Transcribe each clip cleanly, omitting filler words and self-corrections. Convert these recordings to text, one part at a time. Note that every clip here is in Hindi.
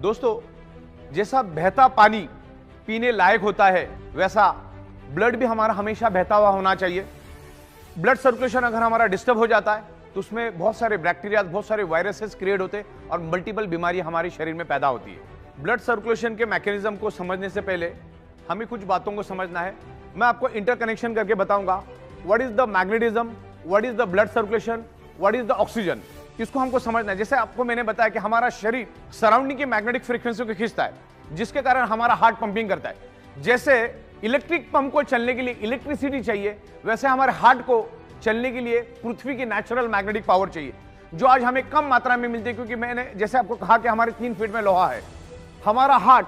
दोस्तों, जैसा बहता पानी पीने लायक होता है, वैसा ब्लड भी हमारा हमेशा बहता हुआ होना चाहिए। ब्लड सर्कुलेशन अगर हमारा डिस्टर्ब हो जाता है तो उसमें बहुत सारे बैक्टीरिया, बहुत सारे वायरसेस क्रिएट होते हैं और मल्टीपल बीमारी हमारे शरीर में पैदा होती है। ब्लड सर्कुलेशन के मैकेनिज्म को समझने से पहले हमें कुछ बातों को समझना है। मैं आपको इंटरकनेक्शन करके बताऊंगा what is the magnetism, what is the blood circulation, what is the oxygen. इसको हमको समझना है। जैसे आपको मैंने बताया कि हमारा शरीर सराउंडिंग की मैग्नेटिक फ्रीक्वेंसी को खींचता है, जिसके कारण हमारा हार्ट पंपिंग करता है। जैसे इलेक्ट्रिक पंप को चलने के लिए इलेक्ट्रिसिटी चाहिए, वैसे हमारे हार्ट को चलने के लिए पृथ्वी की नेचुरल मैग्नेटिक पावर चाहिए, जो आज हमें कम मात्रा में मिलती है। क्योंकि मैंने जैसे आपको कहा कि हमारे 3 फीट में लोहा है। हमारा हार्ट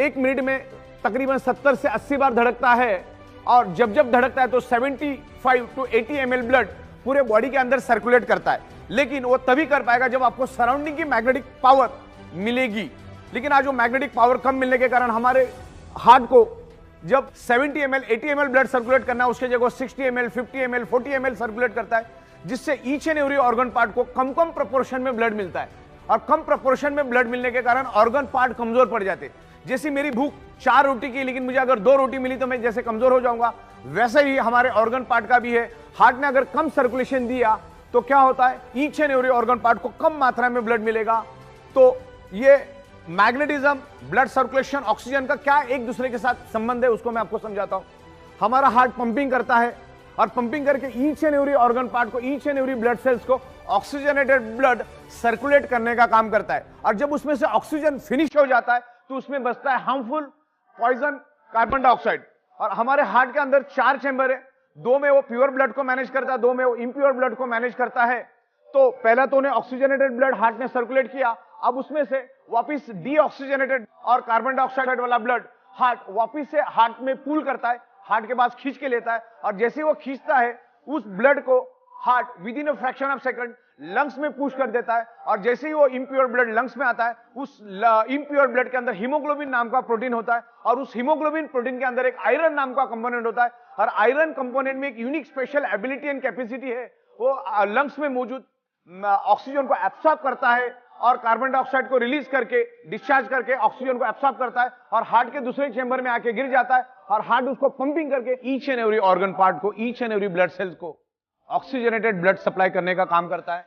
1 मिनट में तकरीबन 70 से 80 बार धड़कता है, और जब जब धड़कता है तो 75 to 80 ml ब्लड पूरे बॉडी के अंदर सर्कुलेट करता है। लेकिन वो तभी कर पाएगा जब आपको सराउंडिंग की मैग्नेटिक पावर मिलेगी। लेकिन आज वो मैग्नेटिक पावर कम मिलने के कारण हमारे हार्ट को जब 70 ml 80 ml ब्लड सर्कुलेट करना है, उसके जगह 60 ml 50 ml 40 ml सर्कुलेट करता है, जिससे each and every organ part को कम कम प्रोपोर्शन में ब्लड मिलता है। और कम प्रोपोर्शन में ब्लड मिलने के कारण ऑर्गन पार्ट कमजोर पड़ जाते हैं। जैसी मेरी भूख 4 रोटी की, लेकिन मुझे अगर 2 रोटी मिली तो मैं जैसे कमजोर हो जाऊंगा, वैसे ही हमारे ऑर्गन पार्ट का भी है। हार्ट ने अगर कम सर्कुलेशन दिया तो क्या होता है, each and every organ part को कम मात्रा में ब्लड मिलेगा। तो ये मैग्नेटिज्म, ब्लड सर्कुलेशन, ऑक्सीजन का क्या एक दूसरे के साथ संबंध है, उसको मैं आपको समझाता हूं। हमारा हार्ट पंपिंग करता है और पंपिंग करके each and every organ part को, each and every blood cells को ऑक्सीजनेटेड ब्लड सर्कुलेट करने का काम करता है। और जब उसमें से ऑक्सीजन फिनिश हो जाता है तो उसमें बचता है हार्मफुल पॉइजन कार्बन डाइऑक्साइड। और हमारे हार्ट के अंदर 4 चैम्बर है, 2 में वो प्योर ब्लड को मैनेज करता है, 2 में वो इम्प्योर ब्लड को मैनेज करता है। तो पहला तो उन्हें ऑक्सीजनेटेड ब्लड हार्ट ने सर्कुलेट किया, अब उसमें से वापिस डीऑक्सीजनेटेड और कार्बन डाइऑक्साइड वाला ब्लड हार्ट वापिस से हार्ट में पूल करता है, हार्ट के पास खींच के लेता है। और जैसे ही वो खींचता है उस ब्लड को heart with in a fraction of second lungs में पुश कर देता है। और जैसे ही वो इम्प्योर ब्लड लंग्स में आता है, उस इम्प्योर ब्लड के अंदर हीमोग्लोबिन नाम का प्रोटीन होता है, और उस हीमोग्लोबिन प्रोटीन के अंदर एक आयरन नाम का कंपोनेंट होता है। और आयरन कंपोनेंट में एक unique special ability and capacity है, वो लंग्स में मौजूद ऑक्सीजन को एब्सॉर्ब करता है और कार्बन डाइऑक्साइड को रिलीज करके, डिस्चार्ज करके ऑक्सीजन को एब्सॉर्ब करता है और हार्ट के दूसरे चेंबर में आके गिर जाता है। और हार्ट उसको पंपिंग करके each and every organ part को, each and every blood cells को ऑक्सीजनेटेड ब्लड सप्लाई करने का काम करता है।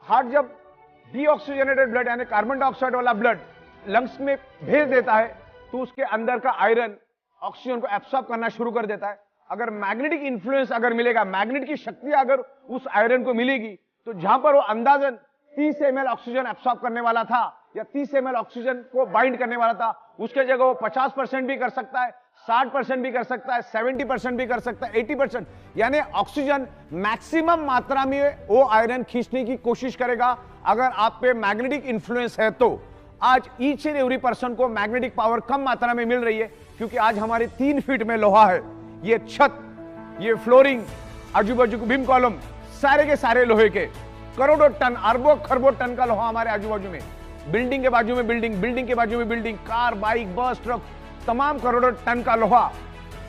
हार्ट जब डीऑक्सीजनेटेड ब्लड यानी कार्बन डाइऑक्साइड वाला ब्लड लंग्स में भेज देता है तो उसके अंदर का आयरन ऑक्सीजन को एब्सॉर्ब करना शुरू कर देता है। अगर मैग्नेटिक इन्फ्लुएंस अगर मिलेगा, मैग्नेट की शक्ति अगर उस आयरन को मिलेगी, तो जहां पर वो अंदाजन 30 ml ऑक्सीजन एब्सॉर्ब करने वाला था या 30 ml ऑक्सीजन को बाइंड करने वाला था, उसके जगह वो 50% भी कर सकता है, 60% भी कर सकता है, 70% भी कर सकता है, 80%। यानी ऑक्सीजन मैक्सिमम मात्रा में वो आयरन खींचने की कोशिश करेगा अगर आप पे मैग्नेटिक इन्फ्लुएंस है। तो आज ईच एंड एवरी पर्सन को मैग्नेटिक पावर कम मात्रा में मिल रही है, क्योंकि आज हमारे 3 फीट में लोहा है। ये छत, ये फ्लोरिंग, आजू बाजू बीम कॉलम, सारे के सारे लोहे के, करोड़ों टन, अरबों खरबों टन का लोहा हमारे आजू बाजू में, बिल्डिंग के बाजू में बिल्डिंग, बिल्डिंग के बाजू में बिल्डिंग, कार, बाइक, बस, ट्रक, तमाम करोड़ों टन का लोहा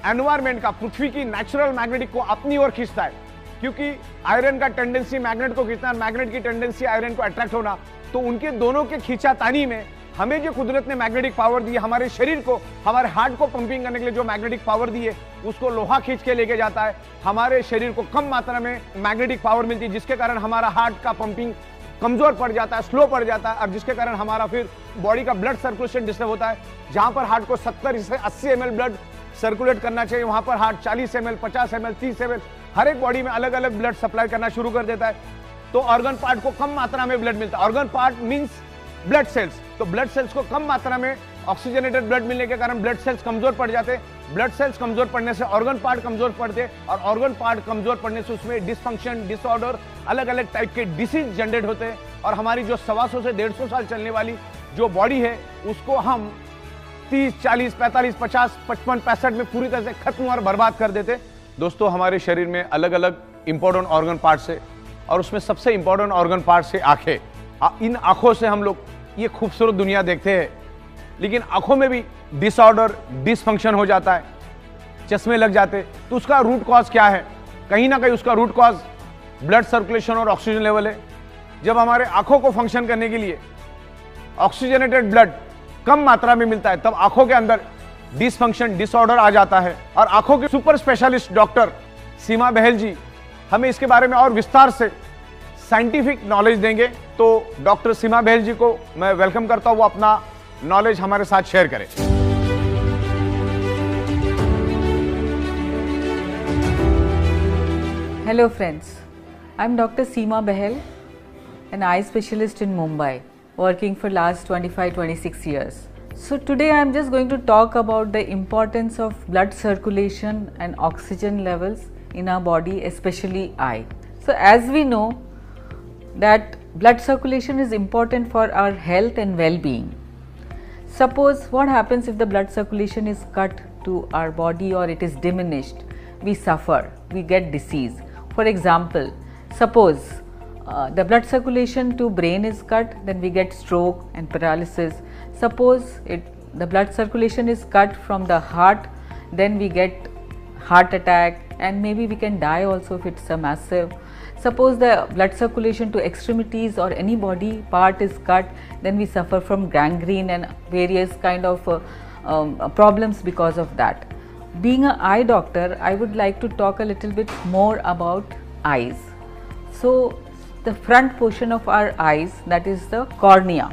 एनवायरमेंट का, पृथ्वी की नेचुरल मैग्नेटिक को अपनी ओर खींचता है। क्योंकि आयरन का टेंडेंसी मैग्नेट को खींचना, मैग्नेट की टेंडेंसी आयरन को अट्रैक्ट होना, तो उनके दोनों के खींचातानी में हमें जो कुदरत ने मैग्नेटिक पावर दी है, हमारे शरीर को, हमारे हार्ट को पंपिंग करने के लिए जो मैग्नेटिक पावर दी है, उसको लोहा खींच के लेके जाता है। हमारे शरीर को कम मात्रा में मैग्नेटिक पावर मिलती है, जिसके कारण हमारा हार्ट का पंपिंग कमजोर पड़ जाता है, स्लो पड़ जाता है, और जिसके कारण हमारा फिर बॉडी का ब्लड सर्कुलेशन डिस्टर्ब होता है। जहां पर हार्ट को 70 से 80 ml ब्लड सर्कुलेट करना चाहिए, वहां पर हार्ट 40 ml, 50 ml, 30 ml हर एक बॉडी में अलग अलग ब्लड सप्लाई करना शुरू कर देता है। तो ऑर्गन पार्ट को कम मात्रा में ब्लड मिलता है। Organ part means blood cells. तो ब्लड सेल्स को कम मात्रा में ऑक्सीजनेटेड ब्लड मिलने के कारण ब्लड सेल्स कमजोर पड़ जाते हैं। ब्लड सेल्स कमजोर पड़ने से ऑर्गन पार्ट कमजोर पड़ते हैं, और ऑर्गन पार्ट कमजोर पड़ने से उसमें डिसफंक्शन, डिसऑर्डर, अलग अलग टाइप के डिसीज जनरेट होते हैं। और हमारी जो 125 से 150 साल चलने वाली जो बॉडी है, उसको हम 30, 40, 45, 50, 55, 65 में पूरी तरह से खत्म और बर्बाद कर देते। दोस्तों, हमारे शरीर में अलग अलग इंपॉर्टेंट ऑर्गन पार्ट्स है, और उसमें सबसे इंपॉर्टेंट ऑर्गन पार्ट्स है आंखें। इन आंखों से हम लोग ये खूबसूरत दुनिया देखते हैं, लेकिन आंखों में भी डिसऑर्डर, डिसफंक्शन हो जाता है, चश्मे लग जाते। तो उसका रूट कॉज क्या है? कहीं ना कहीं उसका रूट कॉज ब्लड सर्कुलेशन और ऑक्सीजन लेवल है। जब हमारे आंखों को फंक्शन करने के लिए ऑक्सीजनेटेड ब्लड कम मात्रा में मिलता है, तब आंखों के अंदर डिसफंक्शन, डिसऑर्डर आ जाता है। और आंखों के सुपर स्पेशलिस्ट डॉक्टर सीमा बहल जी हमें इसके बारे में और विस्तार से साइंटिफिक नॉलेज देंगे। तो डॉक्टर सीमा बहल जी को मैं वेलकम करता हूं, वो अपना नॉलेज हमारे साथ शेयर करें। Hello friends, I'm Dr. Seema Bahel, an eye specialist in Mumbai, working for last 25-26 years. So today I'm just going to talk about the importance of blood circulation and oxygen levels in our body, especially eye. So as we know that blood circulation is important for our health and well-being. Suppose what happens if the blood circulation is cut to our body or it is diminished, we suffer, we get disease. For example, suppose the blood circulation to brain is cut, then we get stroke and paralysis. Suppose the blood circulation is cut from the heart, then we get heart attack and maybe we can die also if it's a massive. Suppose the blood circulation to extremities or any body part is cut, then we suffer from gangrene and various kind of problems because of that. Being an eye doctor, I would like to talk a little bit more about eyes. So the front portion of our eyes, that is the cornea.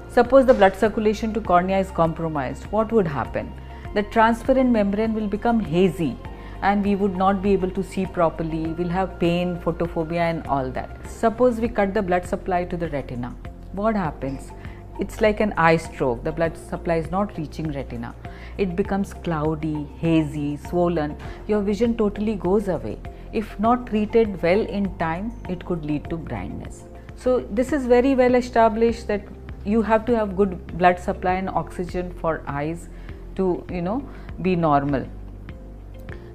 Suppose the blood circulation to cornea is compromised, what would happen? The transparent membrane will become hazy and we would not be able to see properly, we'll have pain, photophobia and all that. Suppose we cut the blood supply to the retina, what happens? It's like an eye stroke, the blood supply is not reaching retina. It becomes cloudy, hazy, swollen, your vision totally goes away. If not treated well in time, it could lead to blindness. So this is very well established that you have to have good blood supply and oxygen for eyes to, be normal.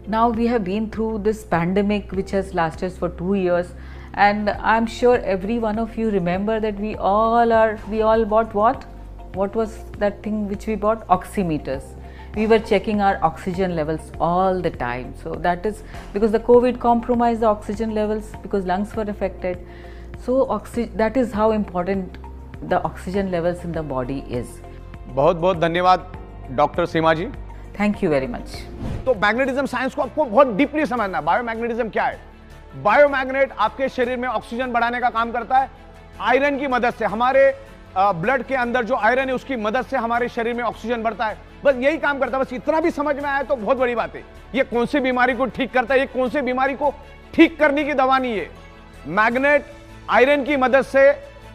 Now we have been through this pandemic which has lasted for 2 years. And I'm sure every one of you remember that we all bought what? What was that thing which we bought? Oximeters. We were checking our oxygen levels all the time. So that is because the COVID compromised the oxygen levels because lungs were affected. So that is how important the oxygen levels in the body is. बहुत बहुत धन्यवाद doctor Seema ji. Thank you very much. तो मैग्नेटिज्म साइंस को आपको बहुत डीपली समझना है। बायोमैग्नेटिज्म क्या है? बायोमैग्नेट आपके शरीर में ऑक्सीजन बढ़ाने का काम करता है आयरन की मदद से। हमारे ब्लड के अंदर जो आयरन है उसकी मदद से हमारे शरीर में ऑक्सीजन बढ़ता है, बस यही काम करता है। बस इतना भी समझ में आया तो बहुत बड़ी बात है। ये कौन सी बीमारी को ठीक करता है, ये कौन सी बीमारी को ठीक करने की दवा नहीं है। मैग्नेट आयरन की मदद से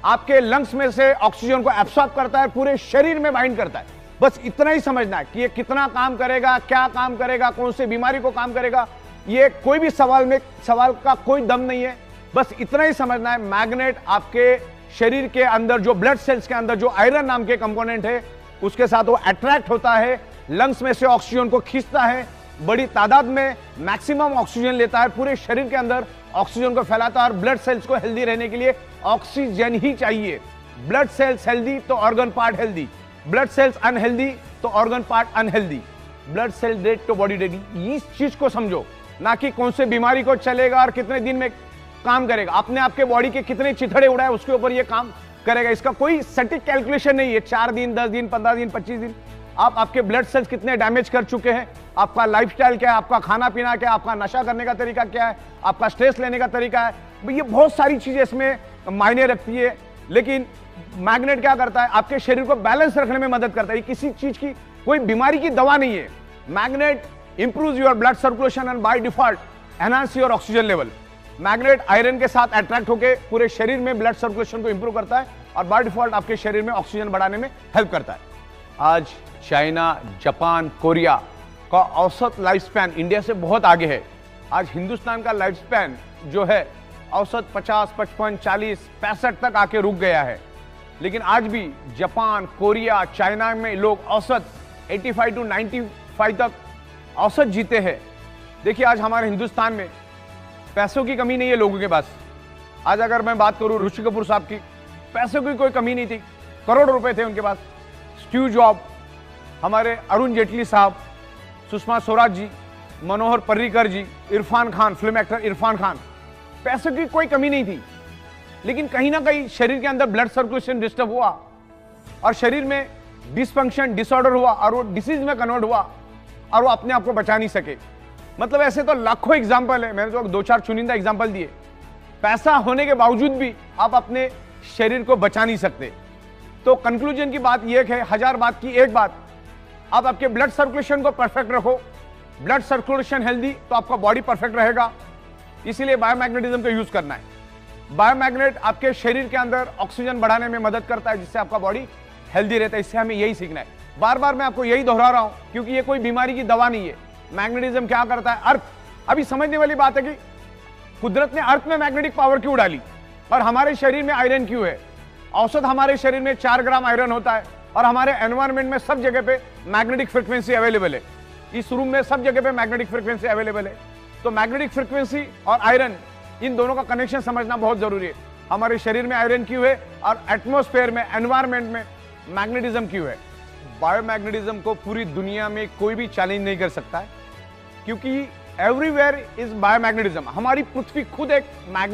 आपके लंग्स में से ऑक्सीजन को एब्सॉर्ब करता है, पूरे शरीर में बाइंड करता है। बस इतना ही समझना है कि ये कितना काम करेगा, क्या काम करेगा, कौन सी बीमारी को काम करेगा, ये कोई भी सवाल का कोई दम नहीं है। बस इतना ही समझना है, मैग्नेट आपके शरीर के अंदर जो ब्लड सेल्स के अंदर जो आयरन नाम के कंपोनेंट है उसके साथ वो अट्रैक्ट होता है, लंग्स में से ऑक्सीजन को खींचता है, बड़ी तादाद में मैक्सिमम ऑक्सीजन लेता है, पूरे शरीर के अंदर ऑक्सीजन को फैलाता है। और ब्लड सेल्स को हेल्दी रहने के लिए ऑक्सीजन ही चाहिए। ब्लड सेल्स हेल्दी तो organ part healthy, blood cells unhealthy तो organ part unhealthy. Blood cell dead तो बॉडी डेड। इस चीज को समझो, ना कि कौन से बीमारी को चलेगा और कितने दिन में काम करेगा। आपने आपके बॉडी के कितने चिथड़े उड़ाए उसके ऊपर ये काम करेगा। इसका कोई सटीक कैलकुलेशन नहीं है, 4 दिन, 10 दिन, 15 दिन, 25 दिन। आप आपके ब्लड सेल्स कितने डैमेज कर चुके हैं, आपका लाइफस्टाइल क्या है, आपका खाना पीना क्या है, आपका नशा करने का तरीका क्या है, आपका स्ट्रेस लेने का तरीका है, ये बहुत सारी चीजें इसमें मायने रखती है। लेकिन मैग्नेट क्या करता है, आपके शरीर को बैलेंस रखने में मदद करता है। किसी चीज की कोई बीमारी की दवा नहीं है। Magnet improves your blood circulation and by default enhance your oxygen level. Magnet iron के साथ अट्रैक्ट होकर पूरे शरीर में ब्लड सर्कुलेशन को इंप्रूव करता है और बाय डिफॉल्ट आपके शरीर में ऑक्सीजन बढ़ाने में हेल्प करता है। आज चाइना, जापान, कोरिया का औसत लाइफ स्पैन इंडिया से बहुत आगे है। आज हिंदुस्तान का लाइफ स्पैन जो है औसत 50, 55, 40, 65 तक आके रुक गया है। लेकिन आज भी जापान, कोरिया, चाइना में लोग औसत 85 to 95 तक औसत जीते हैं। देखिए आज हमारे हिंदुस्तान में पैसों की कमी नहीं है लोगों के पास। आज अगर मैं बात करूं ऋषि कपूर साहब की, पैसों की कोई कमी नहीं थी, करोड़ रुपए थे उनके पास। स्टीव जॉब, हमारे अरुण जेटली साहब, सुषमा स्वराज जी, मनोहर पर्रिकर जी, इरफान खान, फिल्म एक्टर इरफान खान, पैसों की कोई कमी नहीं थी, लेकिन कहीं ना कहीं शरीर के अंदर ब्लड सर्कुलेशन डिस्टर्ब हुआ और शरीर में डिसफंक्शन, डिसऑर्डर हुआ और वो डिसीज में कन्वर्ट हुआ और वो अपने आप को बचा नहीं सके। मतलब ऐसे तो लाखों एग्जाम्पल है, मैंने तो 2-4 चुनिंदा एग्जाम्पल दिए। पैसा होने के बावजूद भी आप अपने शरीर को बचा नहीं सकते। तो कंक्लूजन की बात यह है, 1000 बात की एक बात, आप आपके ब्लड सर्कुलेशन को परफेक्ट रखो। ब्लड सर्कुलेशन हेल्दी तो आपका बॉडी परफेक्ट रहेगा, इसीलिए बायोमैग्नेटिज्म का यूज करना है। बायोमैग्नेट आपके शरीर के अंदर ऑक्सीजन बढ़ाने में मदद करता है, जिससे आपका बॉडी हेल्दी रहता है। इससे हमें यही सीखना है। बार बार मैं आपको यही दोहरा रहा हूं, क्योंकि ये कोई बीमारी की दवा नहीं है। मैग्नेटिज्म क्या करता है, अर्थ, अभी समझने वाली बात है कि कुदरत ने अर्थ में मैग्नेटिक पावर क्यों डाली और हमारे शरीर में आयरन क्यों है। औसत हमारे शरीर में 4 ग्राम आयरन होता है और हमारे एनवायरमेंट में सब जगह पे मैग्नेटिक फ्रीक्वेंसी अवेलेबल है। इस रूम में सब जगह पे मैग्नेटिक फ्रीक्वेंसी अवेलेबल है। तो मैग्नेटिक फ्रीक्वेंसी और आयरन, इन दोनों का कनेक्शन समझना बहुत जरूरी है। हमारे शरीर में आयरन क्यों है और एटमॉस्फेयर में, एनवायरमेंट में मैग्नेटिज्म क्यों है। बायोमैग्नेटिज्म को पूरी दुनिया में कोई भी चैलेंज नहीं कर सकता है, क्योंकि एवरीवेयर इज बायोमैग्नेटिज्म। हमारी पृथ्वी खुद एक मैग्नेट